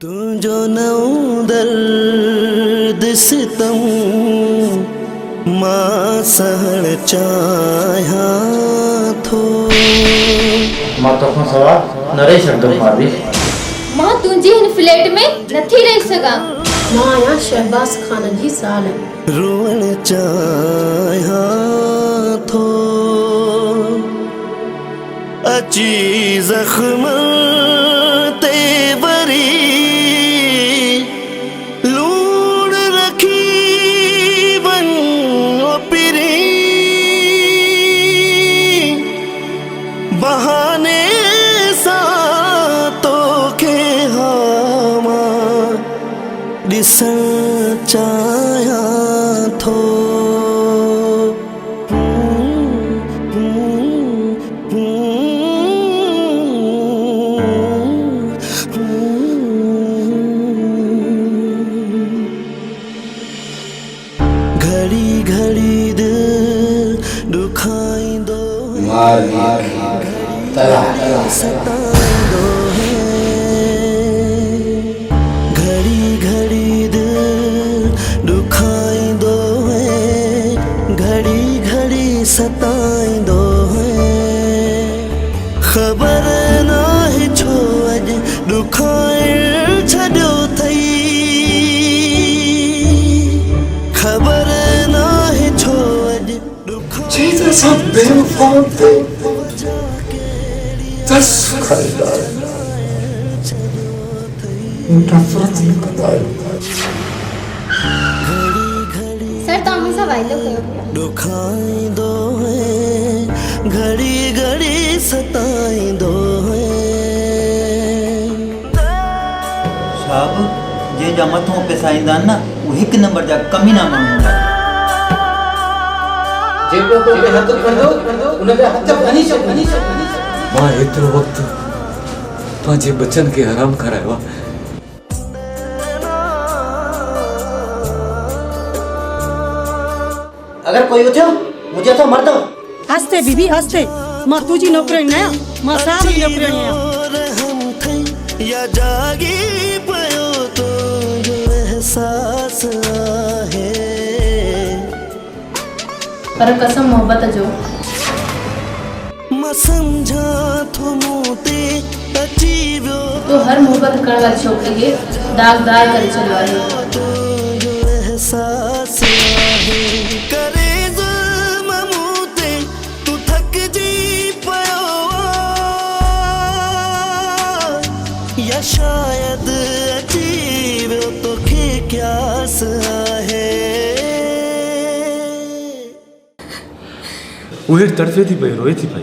तुंहिंजो नओं दर्द सितम मां सहण चाहियां थो। मां तोखां सवा न रही सघंदुमि भाभी। मां तुंहिंजे हिन फ्लैट में नथी रही सघां। मां आहियां शहबाज़ ख़ान जी साल। रोअण चाहियां थो अची ज़ख़्म ते वरी लूण रखी वञो पिरी बहाने सां तोखे हां ॾिसण चाहियां थो। घड़ी घड़ी दिल दुखाईंदो सताईंदो है। घड़ी घड़ी दिल दुखाईंदो है घड़ी घड़ी सताईंदो है। ख़बर नाहे छो अॼु दुखाइण छॾियो अथई। ख़बर नाहे छो अॼु सर तव्हां मूंसां वाइदो कयो पिया। दुखाईंदो है घड़ी घड़ी सताईंदो है। साहब जंहिंजा मथां पैसा ईंदा आहिनि न उहे हिकु नंबर जा कमीना माण्हू हूंदा आहिनि। जेको तोखे हथ खणंदो उन जा हथ भनी छॾ। मां एतिरो वक़्तु पंहिंजे बचन खे हराम करायो आहे। अगर कोई उठियो मुझे तो मर दो। हस्ते बीबी हस्ते। मां तुझी नौकरानी आहियां। मां साहब जी नौकरानी आहियां। या जागी पियो तुंहिंजो एहसास आहे पर कसम मोहब्बत जो मां सम्झां थो मूं ते अची वियो तो हर मोहब्बत करण वारी छोकिरी खे दागदार करे छॾियो आहे। तुंहिंजो एहसास आहे करे ज़ुल्म मूं ते तूं थकिजी पियो या शायदि अची वियो तोखे क्यास आहे। उहे तड़फे थी पई रोए थी पई।